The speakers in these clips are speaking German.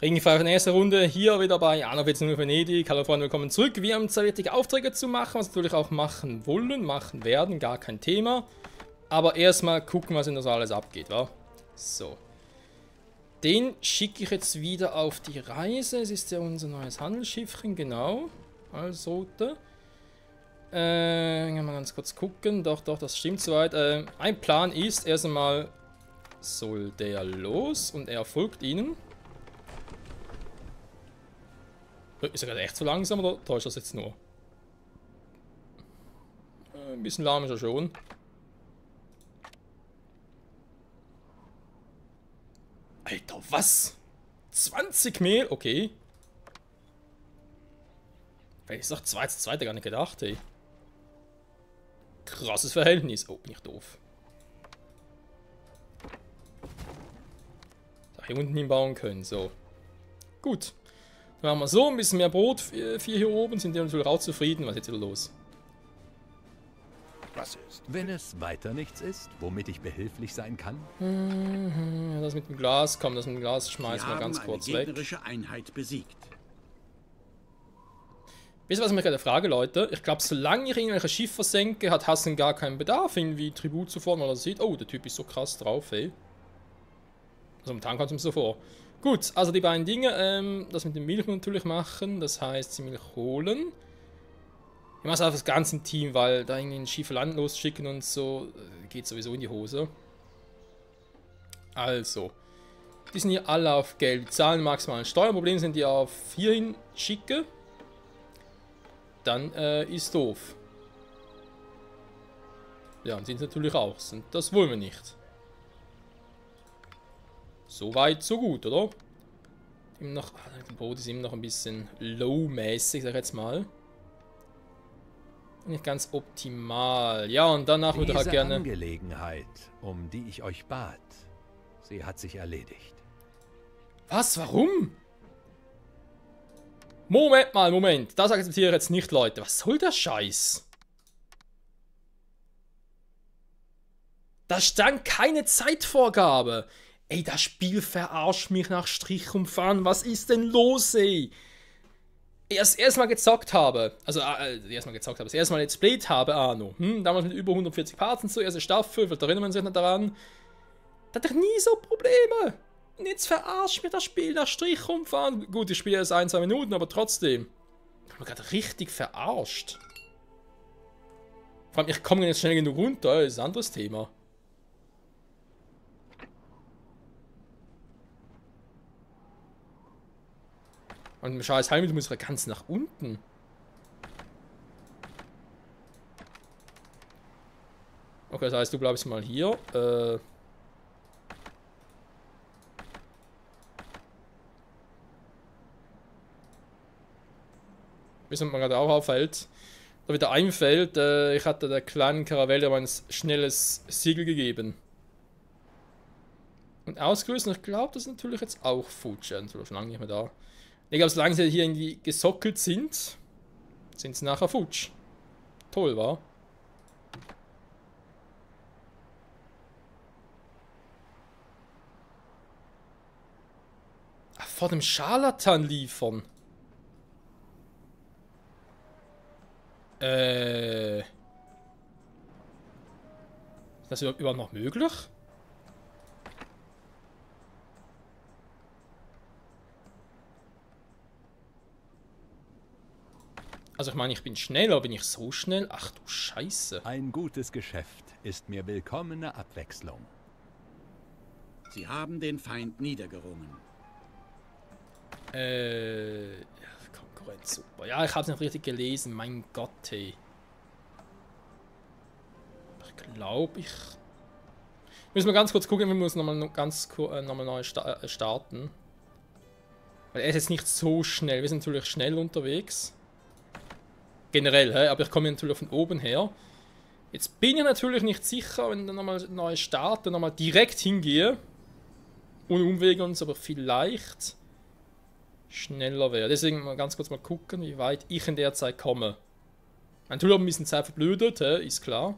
Ringfahrer in der ersten Runde hier wieder bei Anno 14 Venedig. Hallo Freunde, willkommen zurück. Wir haben zwei wichtige Aufträge zu machen, was wir natürlich auch machen wollen, machen werden, gar kein Thema. Aber erstmal gucken, was in das alles abgeht, wa? So. Den schicke ich jetzt wieder auf die Reise. Es ist ja unser neues Handelsschiffchen, genau. Als Route. Mal ganz kurz gucken. Doch, das stimmt soweit. Ein Plan ist, erst einmal soll der los und er folgt ihnen. Ist er gerade echt so langsam oder täuscht das jetzt nur? Ein bisschen lahm ist er schon. Alter, was? 20 Mehl? Okay. Vielleicht ist doch 2 zu 2 gar nicht gedacht, ey. Krasses Verhältnis. Oh, bin ich doof. So, hier unten hinbauen können, so. Gut. Dann machen wir so, ein bisschen mehr Brot für hier oben, sind die natürlich auch zufrieden. Was ist jetzt wieder los? Was ist? Wenn es weiter nichts ist, womit ich behilflich sein kann? Das mit dem Glas, komm, das mit dem Glas schmeißen wir ganz kurz weg. Gegnerische Einheit besiegt. Wisst ihr, was ich mich gerade frage, Leute? Ich glaube, solange ich irgendwelche Schiffe versenke, hat Hassan gar keinen Bedarf, irgendwie Tribut zu fordern, weil er sieht, oh, der Typ ist so krass drauf, ey. Also momentan kommt es mir so vor. Gut, also die beiden Dinge, das mit dem Milch natürlich machen, das heißt, die Milch holen. Ich mache es einfach das ganze Team, weil da irgendwie ein schiefe Land losschicken und so, geht sowieso in die Hose. Also, die sind hier alle auf Geld, die zahlen maximalen Steuerproblem, sind die auf hierhin schicke. Dann ist doof. Ja, und sind natürlich auch. Und das wollen wir nicht. So weit, so gut, oder? Der Brot ist immer noch ein bisschen low-mäßig, sag ich jetzt mal. Nicht ganz optimal. Ja, und danach würde ich halt gerne... Diese Angelegenheit, um die ich euch bat, sie hat sich erledigt. Was? Warum? Moment. Das akzeptiere ich jetzt nicht, Leute. Was soll der Scheiß? Da stand keine Zeitvorgabe. Ey, das Spiel verarscht mich nach Strich und Faden. Was ist denn los, ey? Das erste Mal gezockt habe, das erste Mal Let's Played habe, Arno. Damals mit über 140 Parts und so, erste Staffel, vielleicht erinnert man sich nicht daran. Da hatte ich nie so Probleme. Und jetzt verarscht mir das Spiel nach Strich und Faden. Gut, ich spiele erst 1-2 Minuten, aber trotzdem. Ich habe mich gerade richtig verarscht. Vor allem, ich komme jetzt schnell genug runter, das ist ein anderes Thema. Und im scheiß Heim, du musst ganz nach unten. Okay, das heißt, du bleibst mal hier. Wissen wir gerade auch auffällt. Da wieder einfällt, ich hatte der kleinen Karavelle aber ein schnelles Siegel gegeben. Und ausgelöst, und ich glaube, das ist natürlich jetzt auch futsch. Ja, schon lange nicht mehr da. Ich glaube, solange sie hier irgendwie gesockelt sind, sind sie nachher futsch. Toll, wa? Ach, vor dem Scharlatan liefern. Ist das überhaupt noch möglich? Also ich meine, ich bin schnell, aber bin ich so schnell? Ach du Scheiße. Ein gutes Geschäft ist mir willkommene Abwechslung. Sie haben den Feind niedergerungen. Konkurrenz, super. Ja, ich habe es nicht richtig gelesen, mein Gott, hey. Ich glaube, müssen wir ganz kurz gucken, wir müssen nochmal neu starten. Weil er ist jetzt nicht so schnell, wir sind natürlich schnell unterwegs. Generell, aber ich komme natürlich von oben her. Jetzt bin ich natürlich nicht sicher, wenn ich dann nochmal neu starte, nochmal direkt hingehe. Ohne Umwege und so, aber vielleicht schneller wäre. Deswegen mal ganz kurz mal gucken, wie weit ich in der Zeit komme. Natürlich habe ich ein bisschen Zeit verblödet, ist klar.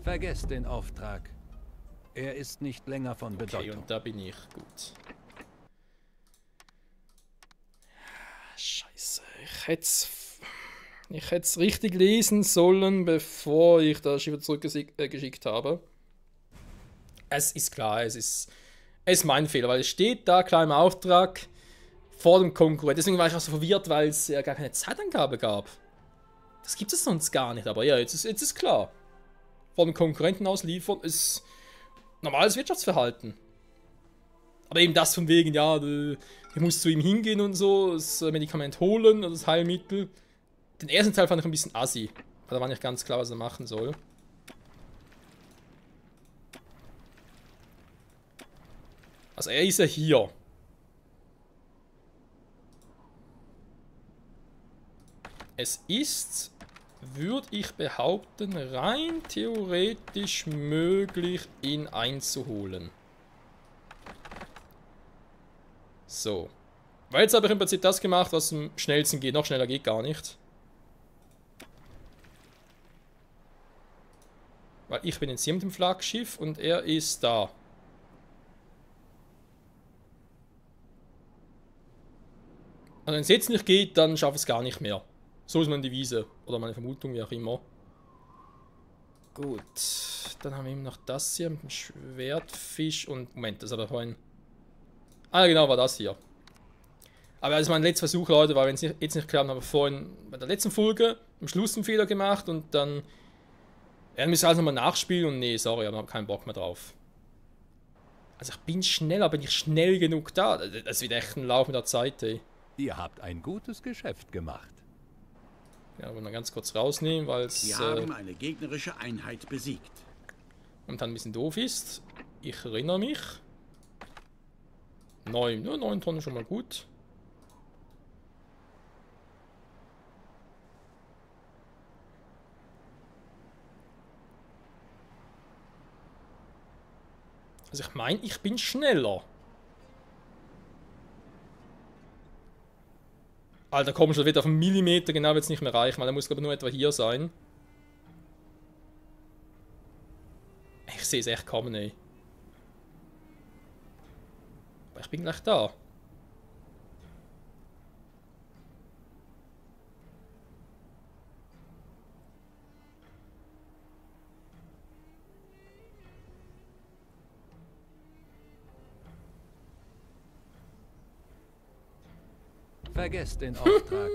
Vergesst den Auftrag. Er ist nicht länger von Okay, Bedeutung. und da bin ich. Gut. Scheiße. Ich hätte es richtig lesen sollen, bevor ich das Schiff zurückgeschickt habe. Es ist klar, es ist mein Fehler, weil es steht da klar im Auftrag vor dem Konkurrent. Deswegen war ich auch so verwirrt, weil es ja gar keine Zeitangabe gab. Das gibt es sonst gar nicht, aber ja, jetzt ist klar. Vor dem Konkurrenten ausliefern ist normales Wirtschaftsverhalten. Aber eben das von wegen, ja, du musst zu ihm hingehen und so, das Medikament holen oder das Heilmittel. Den ersten Teil fand ich ein bisschen assi. Da war nicht ganz klar, was er machen soll. Also er ist ja hier. Es ist, würde ich behaupten, rein theoretisch möglich, ihn einzuholen. So. Weil jetzt habe ich im Prinzip das gemacht, was am schnellsten geht. Noch schneller geht gar nicht. Weil ich bin jetzt hier mit dem Flaggschiff und er ist da. Also wenn es jetzt nicht geht, dann schaffe ich es gar nicht mehr. So ist meine Devise. Oder meine Vermutung, wie auch immer. Gut. Dann haben wir eben noch das hier mit dem Schwertfisch und... Moment, das hat er vorhin... Ah, genau, war das hier. Aber das ist mein letzter Versuch, Leute, weil wenn es jetzt nicht klappt, habe ich vorhin bei der letzten Folge am Schluss einen Fehler gemacht und dann... Er müsste alles nochmal nachspielen und nee, sorry, aber ich habe keinen Bock mehr drauf. Also ich bin schneller, bin ich schnell genug da? Das wird echt ein Lauf mit der Zeit, ey. Ihr habt ein gutes Geschäft gemacht. Ja, wollen wir ganz kurz rausnehmen, weil es Sie haben eine gegnerische Einheit besiegt. momentan ein bisschen doof ist. Ich erinnere mich. 9 Tonnen schon mal gut. Also ich meine, ich bin schneller. Alter, komm schon, wird auf einen Millimeter genau jetzt nicht mehr reichen, weil er muss glaube ich nur etwa hier sein. Ich sehe es echt kommen, ey. Aber ich bin gleich da. Vergesst den Auftrag.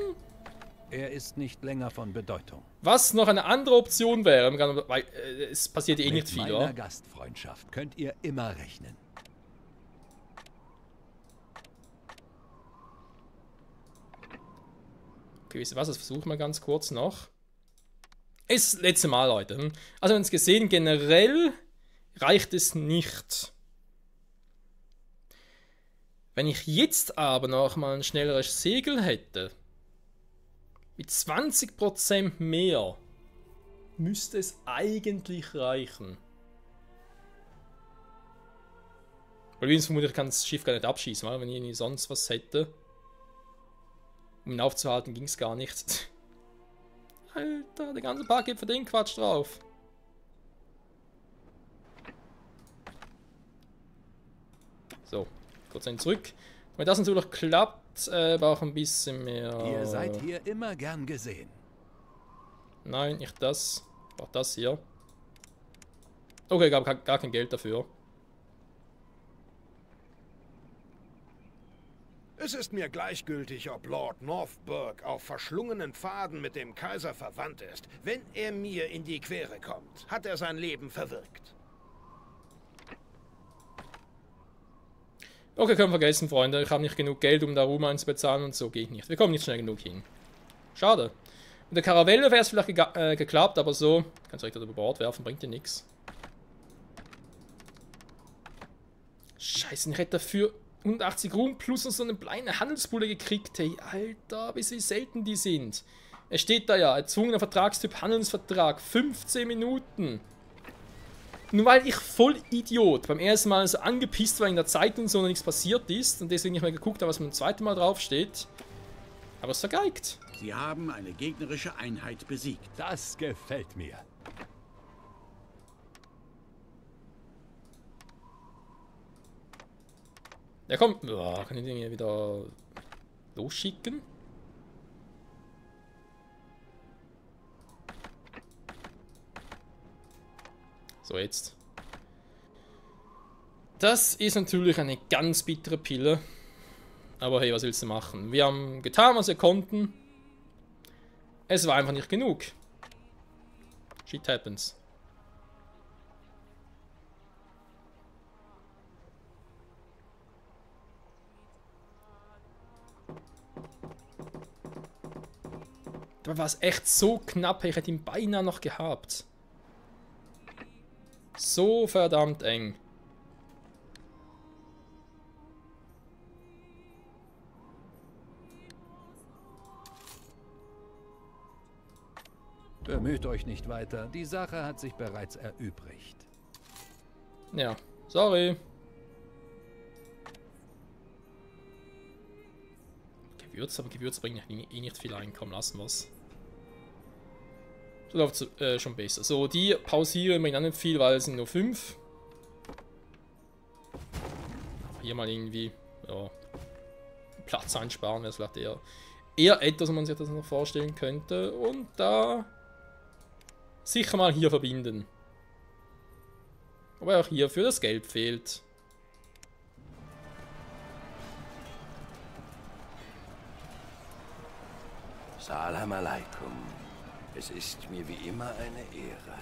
Er ist nicht länger von Bedeutung. Was noch eine andere Option wäre, weil es passiert eh nicht Mit viel, meiner oder? Gastfreundschaft könnt ihr immer rechnen. Okay, wisst ihr was, das versuchen wir ganz kurz noch. Ist das letzte Mal, Leute. Also, wir haben es gesehen, generell reicht es nicht. Wenn ich jetzt aber noch mal ein schnelleres Segel hätte, mit 20% mehr, müsste es eigentlich reichen. Weil übrigens vermutlich kann das Schiff gar nicht abschießen, weil wenn ich irgendwie sonst was hätte. Um ihn aufzuhalten, ging es gar nicht. Alter, der ganze Park geht für den Quatsch drauf. So, kurz einen zurück. Wenn das natürlich klappt, braucht ein bisschen mehr... Ihr seid hier immer gern gesehen. Nein, nicht das. Auch das hier. Okay, gab gar kein Geld dafür. Es ist mir gleichgültig, ob Lord Northburg auf verschlungenen Pfaden mit dem Kaiser verwandt ist. Wenn er mir in die Quere kommt, hat er sein Leben verwirkt. Okay, können wir vergessen, Freunde. Ich habe nicht genug Geld, um da Ruhm einzubezahlen und so geht nicht. Wir kommen nicht schnell genug hin. Schade. Mit der Karavelle wäre es vielleicht geklappt, aber so... Kannst direkt über Bord werfen, bringt dir nichts. Scheiße, ich hätte dafür 180 Ruhm plus noch so eine kleine Handelsbulle gekriegt, hey. Alter, wie selten die sind. Es steht da ja, erzwungener Vertragstyp Handelsvertrag, 15 Minuten. Nur weil ich voll Idiot beim ersten Mal so angepisst war in der Zeit und so noch nichts passiert ist und deswegen nicht mehr geguckt habe, was beim zweiten Mal draufsteht. Aber es vergeigt. Sie haben eine gegnerische Einheit besiegt. Das gefällt mir. Der kommt. Oh, kann ich den hier wieder losschicken? So, jetzt. Das ist natürlich eine ganz bittere Pille. Aber hey, was willst du machen? Wir haben getan, was wir konnten. Es war einfach nicht genug. Shit happens. Da war es echt so knapp, ich hätte ihn beinahe noch gehabt. So verdammt eng. Bemüht euch nicht weiter. Die Sache hat sich bereits erübrigt. Ja, sorry. Gewürz, aber Gewürz bringt eh nicht viel Einkommen. Lassen wir es. So läuft es schon besser. So, die pausieren bringen auch nicht viel, weil es sind nur 5. Aber hier mal irgendwie ja, Platz einsparen, wäre es vielleicht eher etwas, wo man sich das noch vorstellen könnte. Und da sicher mal hier verbinden. Aber auch hierfür das Geld fehlt. Salam alaikum. Es ist mir wie immer eine Ehre.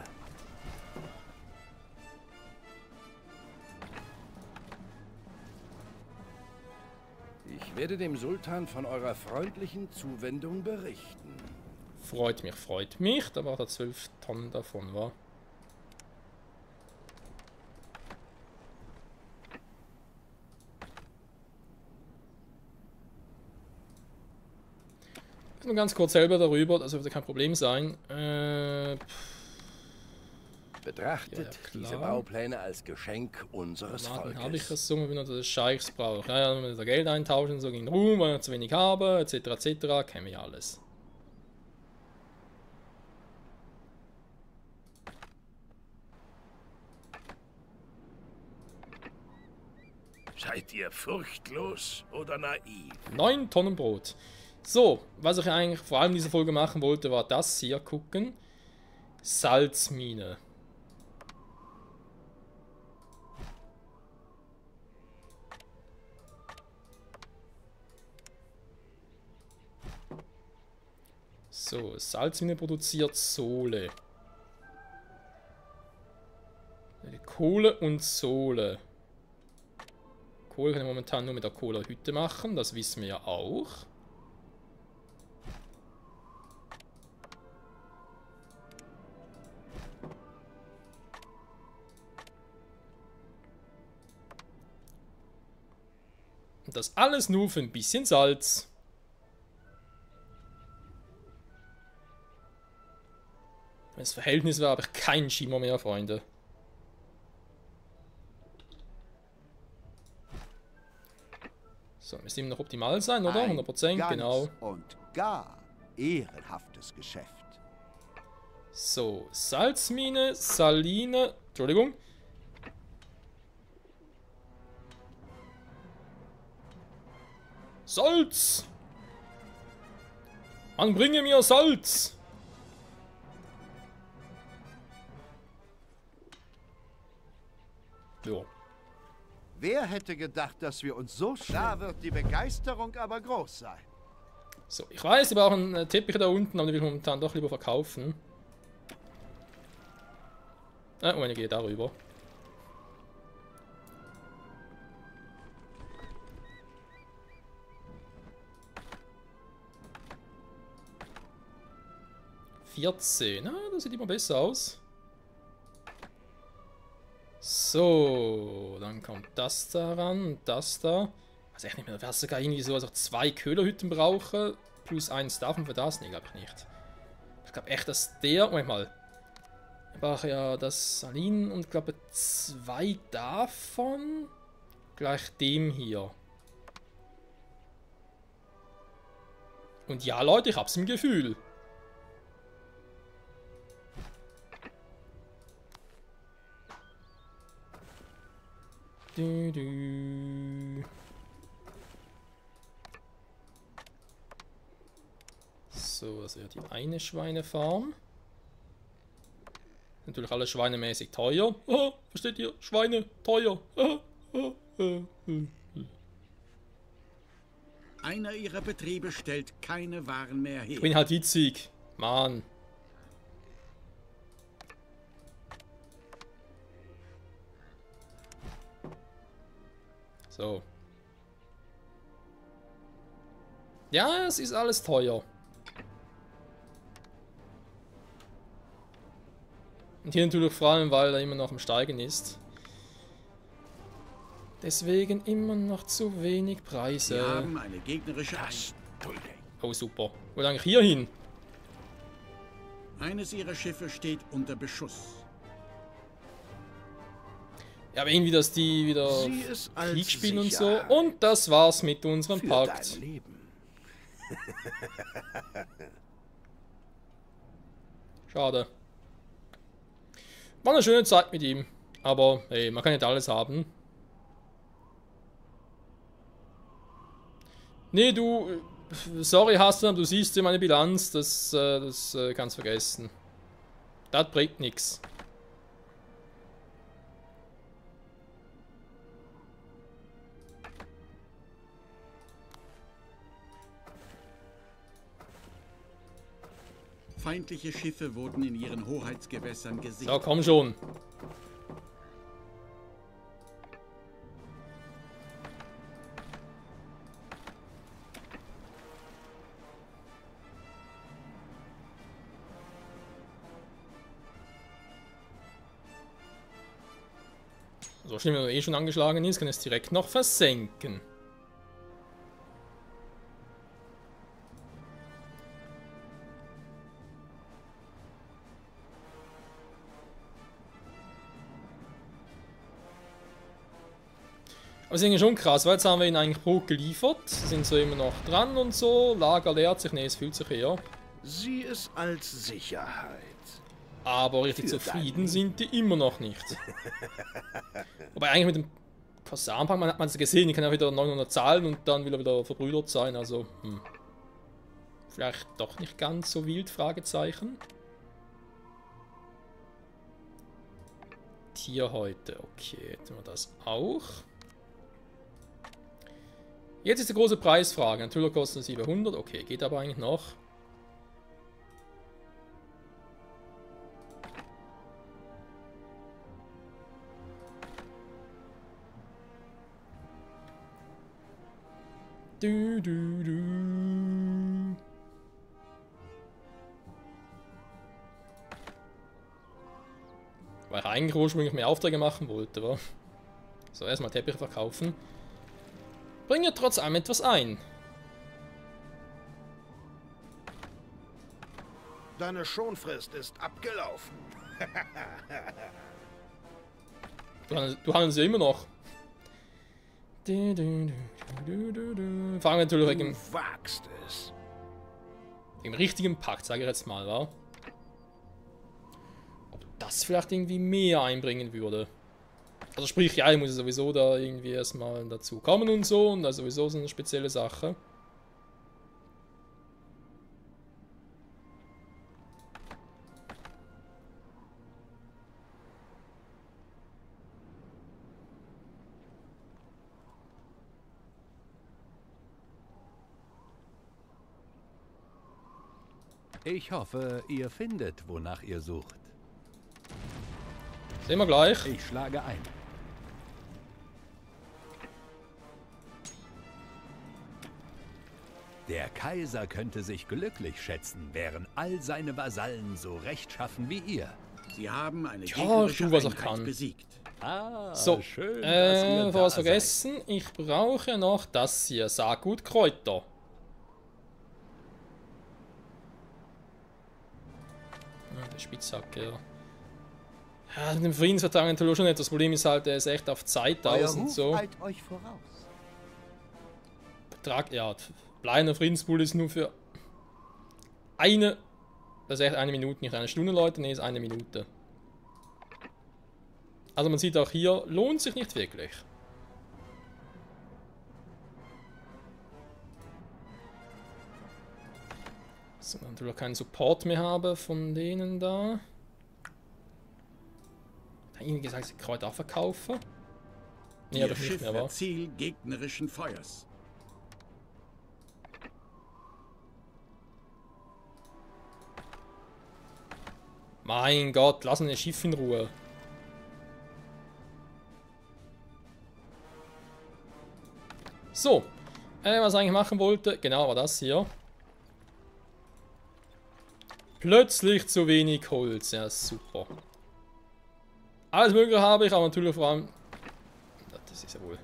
Ich werde dem Sultan von eurer freundlichen Zuwendung berichten. Freut mich, freut mich. Da war da 12 Tonnen davon, war. Nur ganz kurz selber darüber, das sollte kein Problem sein. Betrachtet Ja, diese klar. Baupläne als Geschenk unseres Habe ich Volkes. das so, wenn man das Scheichs braucht. Ja, wenn man da Geld eintauschen, so gegen Ruhm, weil ich zu wenig habe, etc. etc. Kennen wir ja alles. Seid ihr furchtlos oder naiv? 9 Tonnen Brot. So, was ich eigentlich vor allem in dieser Folge machen wollte, war das hier gucken. Salzmine. So, Salzmine produziert Sohle. Kohle und Sohle. Kohle kann ich momentan nur mit der Kohlehütte machen, das wissen wir ja auch. Und das alles nur für ein bisschen Salz. Wenn das Verhältnis wäre, habe ich keinen Schimmer mehr, Freunde. So, müsste immer noch optimal sein, oder? 100%, Ganz genau. und gar ehrenhaftes Geschäft. So, Salzmine, Saline, Entschuldigung. Salz! Man bringe mir Salz! Jo. Wer hätte gedacht, dass wir uns so schnell... Da wird die Begeisterung aber groß sein. So, ich weiß, wir brauchen Teppiche da unten, aber die will ich momentan doch lieber verkaufen. Und ich gehe darüber. Na, das sieht immer besser aus. So, dann kommt das da ran und das da. Also echt nicht mehr, wäre sogar irgendwie so, als ich 2 Köhlerhütten brauche, plus 1 davon für das? Nee, glaube ich nicht. Ich glaube echt, dass der, Moment mal. Ich brauche ja das Salin und glaube 2 davon. Gleich dem hier. Und ja, Leute, ich hab's im Gefühl. So, also die eine Schweinefarm. Natürlich alles schweinemäßig teuer. Oh, versteht ihr? Schweine teuer. Einer ihrer Betriebe stellt keine Waren mehr her. Ich bin halt witzig. Mann. So. Ja, es ist alles teuer. Und hier natürlich vor allem, weil er immer noch am Steigen ist. Deswegen immer noch zu wenig Sie Preise. haben eine gegnerische Oh, super. Wo eigentlich hier hin? Eines ihrer Schiffe steht unter Beschuss. Ja, aber irgendwie, dass die wieder Sie ist als Krieg spielen und so. Sicherheit Und das war's mit unserem für Pakt. dein Leben. Schade. War eine schöne Zeit mit ihm. Aber, hey, man kann nicht alles haben. Nee, du... Sorry, Hassan, du siehst ja meine Bilanz. Das kannst du vergessen. Das bringt nichts. Feindliche Schiffe wurden in ihren Hoheitsgewässern gesichtet. So, komm schon. So schlimm, wenn er eh schon angeschlagen ist, kann es direkt noch versenken. Aber es ist irgendwie schon krass, weil jetzt haben wir ihn eigentlich Brot geliefert, sind so immer noch dran und so, Lager leert sich, ne, es fühlt sich eher. Sie ist als Sicherheit. Aber richtig Für zufrieden dein sind die immer noch nicht. Wobei eigentlich mit dem Kassanbank, man hat es gesehen, die kann ja wieder 900 zahlen und dann will er wieder verbrüdert sein, also vielleicht doch nicht ganz so wild, Fragezeichen. Tier heute, okay, tun wir das auch. Jetzt ist die große Preisfrage, natürlich kostet es 700, okay, geht aber eigentlich noch. Du, du, du. Weil ich eigentlich ursprünglich mehr Aufträge machen wollte, wa? So, erstmal Teppiche verkaufen. Bringe trotz allem etwas ein. Deine Schonfrist ist abgelaufen. Du handelst ja immer noch. Fangen wir natürlich wegen Du wagst es. dem richtigen Pakt, sage ich jetzt mal, wa? Ob das vielleicht irgendwie mehr einbringen würde. Also sprich, ja, ich muss sowieso da irgendwie erstmal dazu kommen und so, und das ist sowieso so eine spezielle Sache. Ich hoffe, ihr findet, wonach ihr sucht. Sehen wir gleich. Ich schlage ein. Der Kaiser könnte sich glücklich schätzen, wären all seine Vasallen so rechtschaffen wie ihr. Sie haben eine Ja, gegnerische tu, was er Einheit kann. besiegt. Ah, So, schön, dass ihr bevor da ich es seid. vergessen, ich brauche noch das hier, Saargutkräuter. Der Spitzhacke, ja. Ja, mit dem Friedensvertrag natürlich schon nicht. Das Problem ist halt, er ist echt auf Zeit aus und so. eilt euch voraus. Vertrag, ja, bleibender Friedensbull ist nur für eine, das ist echt eine Minute, nicht eine Stunde, Leute, nee, ist eine Minute. Also man sieht auch hier, lohnt sich nicht wirklich. So, natürlich keinen Support mehr habe von denen da. Hat ihnen gesagt, sie Kräuter auch verkaufen? Nee, Ihr doch nicht Schiff mehr, wird wa? Ziel gegnerischen Feuers. Mein Gott, lassen das Schiff in Ruhe. So, was ich eigentlich machen wollte, genau, war das hier. Plötzlich zu wenig Holz, ja super. Alles Mögliche habe ich, aber natürlich vor allem... Das ist ja wohl...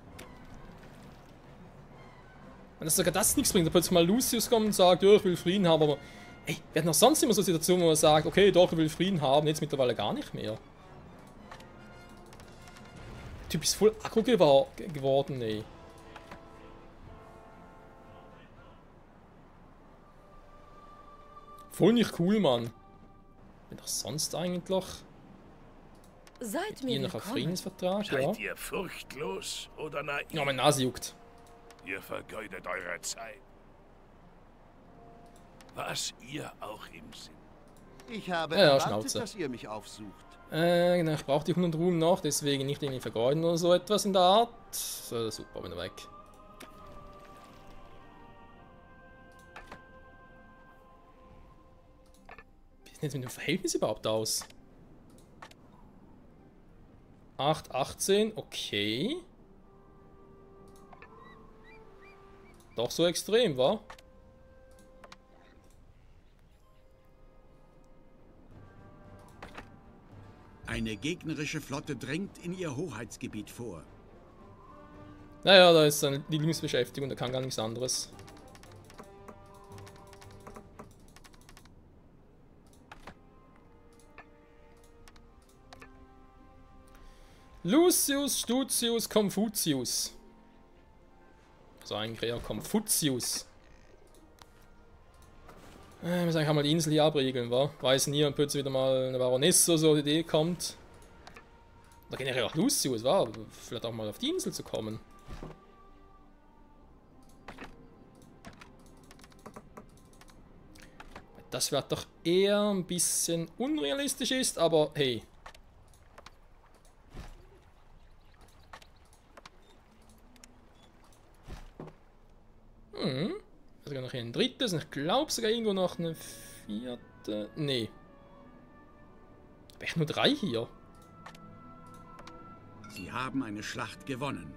Wenn das sogar das nichts bringt, da plötzlich mal Lucius kommt und sagt, ja, ich will Frieden haben, aber... Ey, wir hatten noch sonst immer so Situationen, wo man sagt, okay, doch, ich will Frieden haben, jetzt mittlerweile gar nicht mehr. Der Typ ist voll aggro geworden, ey. Voll nicht cool, Mann. Bin doch sonst eigentlich... Seid mir Hier noch ein willkommen. Friedensvertrag, ja. Seid ihr furchtlos oder naiv? Ja, meine Nase juckt. Ihr vergeudet eure Zeit. Was ihr auch im Sinn. Ich habe Ja, ja, erwartet, Schnauze. dass ihr mich aufsucht. Genau, ich brauche die 100 Ruhm noch, deswegen nicht irgendwie vergeuden oder so etwas in der Art. So, super, bin weg. Wie sieht denn jetzt mit dem Verhältnis überhaupt aus? 8, 18, okay. Doch so extrem, wa? Eine gegnerische Flotte drängt in ihr Hoheitsgebiet vor. Naja, da ist seine Lieblingsbeschäftigung, der kann gar nichts anderes. Lucius, Stutius, Confucius. Also eigentlich eher Confucius. Wir müssen eigentlich mal die Insel hier abriegeln, wa? Weiß nie, und plötzlich wieder mal eine Baronesse oder so die Idee kommt. Oder generell auch Lucius, wa? Vielleicht auch mal auf die Insel zu kommen. Das vielleicht doch eher ein bisschen unrealistisch ist, aber hey. Sogar noch hier ein drittes und ich glaube sogar irgendwo noch eine vierte. Nee. Habe ich nur 3 hier? Sie haben eine Schlacht gewonnen.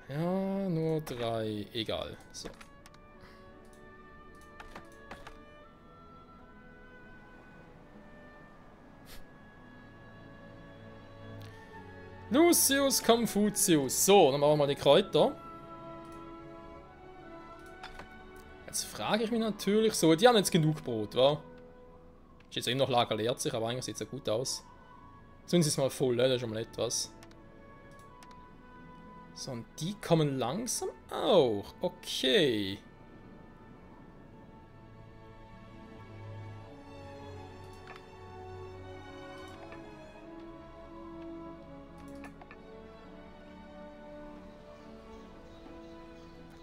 Ja, nur 3. Egal. So. Lucius Confucius. So, dann machen wir mal die Kräuter. Jetzt frage ich mich natürlich so, die haben jetzt genug Brot, wa? Ist jetzt immer noch Lager leert sich, aber eigentlich sieht es ja gut aus. Sonst ist es mal voll, das ist schon mal etwas. So, und die kommen langsam auch. Okay.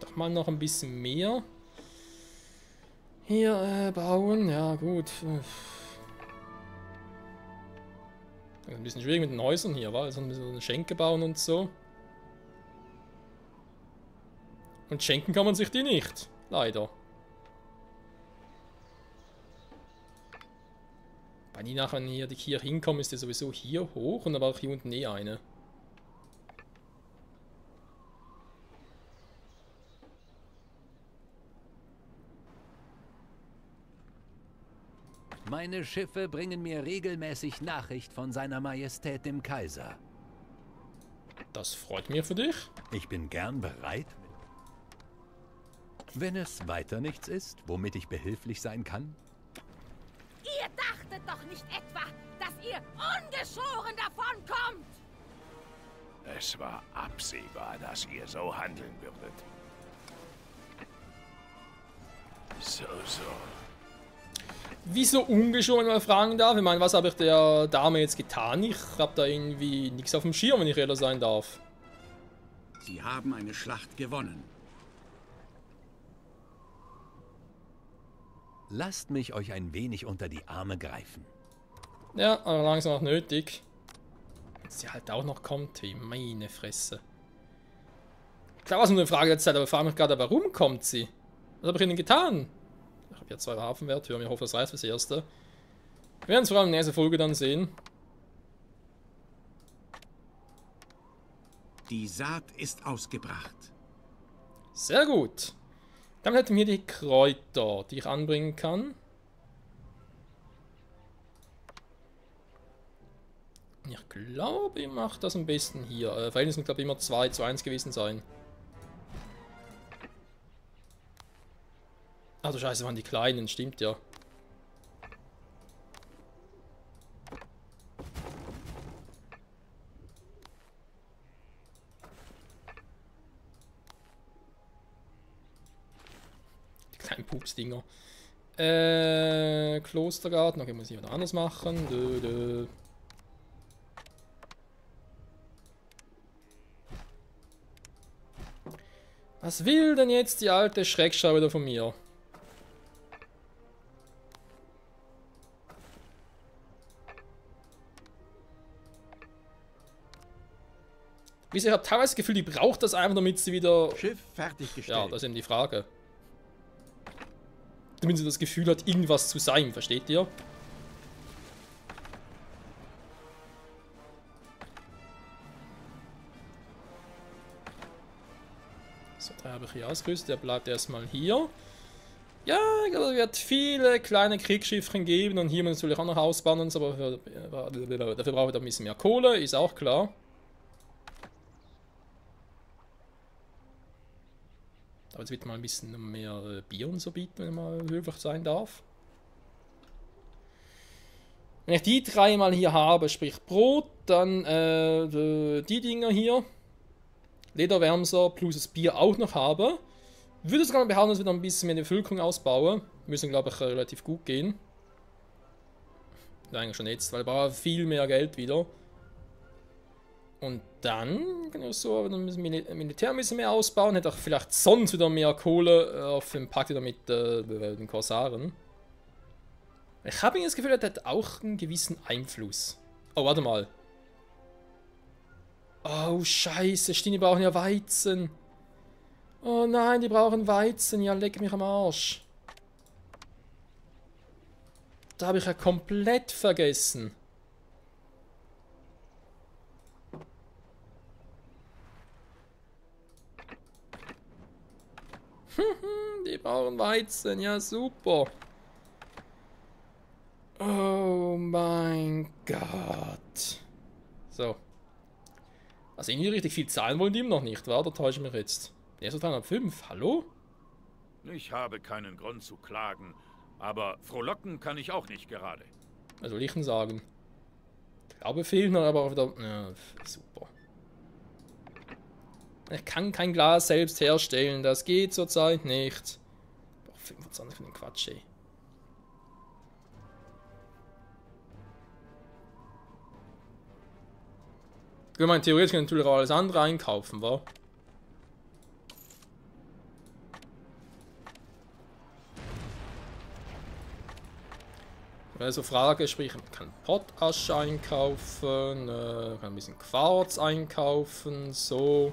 Doch mal noch ein bisschen mehr. Hier bauen, ja gut. Ein bisschen schwierig mit den Häusern hier, war also ein bisschen eine Schenke bauen und so. Und schenken kann man sich die nicht, leider. Bei die nachher, wenn hier die Kirche hinkommen, ist die sowieso hier hoch und aber auch hier unten eh eine. Meine Schiffe bringen mir regelmäßig Nachricht von seiner Majestät dem Kaiser. Das freut mich für dich. Ich bin gern bereit. Wenn es weiter nichts ist, womit ich behilflich sein kann. Ihr dachtet doch nicht etwa, dass ihr ungeschoren davonkommt! Es war absehbar, dass ihr so handeln würdet. So. Wieso ungeschoren, wenn man fragen darf? Ich meine, was habe ich der Dame jetzt getan? Ich habe da irgendwie nichts auf dem Schirm, wenn ich ehrlich sein darf. Sie haben eine Schlacht gewonnen. Lasst mich euch ein wenig unter die Arme greifen. Ja, aber langsam auch nötig. Wenn sie halt auch noch kommt, wie meine Fresse. Klar, was nur eine Frage der Zeit, aber ich frage mich gerade, warum kommt sie? Was habe ich ihnen getan? Ich habe ja 2 Hafenwert, ich hoffe, das reicht fürs Erste. Wir werden es vor allem in der nächsten Folge dann sehen. Die Saat ist ausgebracht. Sehr gut. Dann hätten wir die Kräuter, die ich anbringen kann. Ich glaube, ich mache das am besten hier. Verhältnis muss, glaube ich, immer 2:1 gewesen sein. Ach du Scheiße, waren die Kleinen, stimmt ja. Die kleinen Pupsdinger. Klostergarten, okay, muss ich wieder anders machen. Was will denn jetzt die alte Schreckschau wieder von mir? Wie ich habe teilweise das Gefühl, die braucht das einfach, damit sie wieder... Schiff fertiggestellt. Ja, das ist eben die Frage. Damit sie das Gefühl hat, irgendwas zu sein, versteht ihr? So, 3 habe ich hier ausgerüstet, der bleibt erstmal hier. Ja, ich glaube, es wird viele kleine Kriegsschiffchen geben und hier muss natürlich auch noch ausbauen und so, aber dafür brauche ich ein bisschen mehr Kohle, ist auch klar. Aber jetzt wird mal ein bisschen mehr Bier und so bieten, wenn man höflich sein darf. Wenn ich die 3 mal hier habe, sprich Brot, dann die Dinger hier, Lederwärmser plus das Bier auch noch habe, würde sogar behaupten, dass wir noch ein bisschen mehr die Bevölkerung ausbauen. Müssen, glaube ich, relativ gut gehen. Ja, eigentlich schon jetzt, weil ich brauche viel mehr Geld wieder. Und dann kann ich so, dann müssen wir Militär ein bisschen mehr ausbauen, hätte auch vielleicht sonst wieder mehr Kohle auf dem Pakt wieder mit den Korsaren. Ich habe das Gefühl, er hat auch einen gewissen Einfluss. Oh, warte mal. Oh, scheiße, stimmt, die brauchen ja Weizen. Oh nein, die brauchen Weizen, ja, leck mich am Arsch. Da habe ich ja komplett vergessen. Die brauchen Weizen, ja super. Oh mein Gott. So. Also irgendwie richtig viel zahlen wollen die ihm noch nicht, wa? Da täusche ich mich jetzt. Der ist so 305, hallo? Ich habe keinen Grund zu klagen, aber frohlocken kann ich auch nicht gerade. Was soll ich denn sagen? Ich glaube, fehlen noch, aber auch wieder... Ja, super. Ich kann kein Glas selbst herstellen, das geht zurzeit nicht. Boah, 25 für den Quatsch, ey. Ich meine, theoretisch kann ich natürlich auch alles andere einkaufen, wa? Also Frage, sprich, man kann Pottasche einkaufen, kann ein bisschen Quarz einkaufen, so.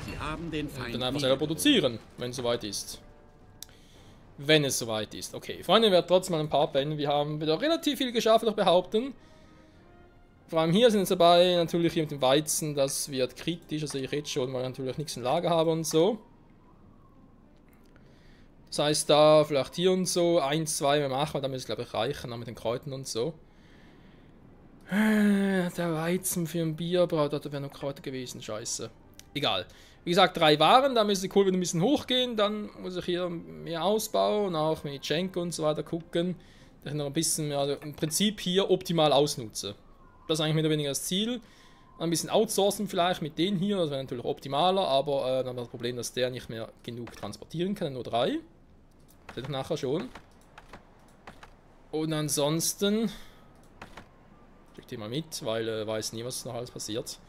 Sie haben den Feind Und dann einfach selber produzieren, wenn es soweit ist. Wenn es soweit ist. Okay, Freunde, wir werden trotzdem mal ein paar beenden. Wir haben wieder relativ viel geschafft, würde ich behaupten. Vor allem hier sind jetzt dabei, natürlich hier mit dem Weizen, das wird kritisch, also ich jetzt schon, weil ich natürlich nichts im Lager habe und so. Das heißt, da vielleicht hier und so, 1, 2 mehr machen, dann müsste es glaube ich reichen, auch mit den Kräutern und so. Der Weizen für ein Bier, da wäre noch Kräuter gewesen, scheiße. Egal. Wie gesagt, 3 Waren, da müsste die Kohle wieder ein bisschen hochgehen, dann muss ich hier mehr ausbauen, auch mit Schenke und so weiter gucken, dass ich noch ein bisschen mehr, also im Prinzip hier optimal ausnutze. Das ist eigentlich mehr oder weniger das Ziel. Ein bisschen outsourcen vielleicht mit denen hier, das wäre natürlich optimaler, aber dann haben wir das Problem, dass der nicht mehr genug transportieren kann, nur 3. Das hätte ich nachher schon. Und ansonsten schickt die mal mit, weil weiß nie, was noch alles passiert.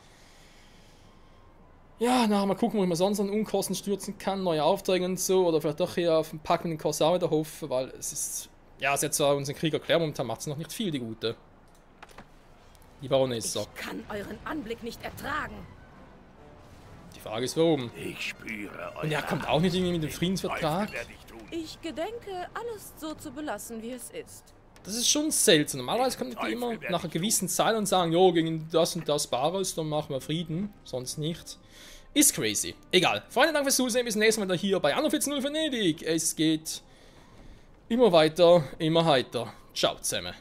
Ja, nachher mal gucken, wo ich mir sonst an Unkosten stürzen kann, neue Aufträge und so, oder vielleicht doch hier auf den Pack mit den Korsar wieder hoffen, weil es ist, ja, es hat zwar unseren Krieg erklärt, momentan macht es noch nicht viel, die Gute. Die Baronesse. Ich kann euren Anblick nicht ertragen. Die Frage ist, warum? Ich spüre Und er kommt auch nicht irgendwie mit dem Friedensvertrag. Ich gedenke, alles so zu belassen, wie es ist. Das ist schon seltsam. Normalerweise kommen die immer nach einer gewissen Zeit und sagen, jo, gegen das und das Bares, dann machen wir Frieden, sonst nicht. Ist crazy. Egal. Freunde, danke fürs Zusehen. Bis zum nächsten Mal wieder hier bei Anno 14.0 Venedig. Es geht immer weiter, immer heiter. Ciao zusammen.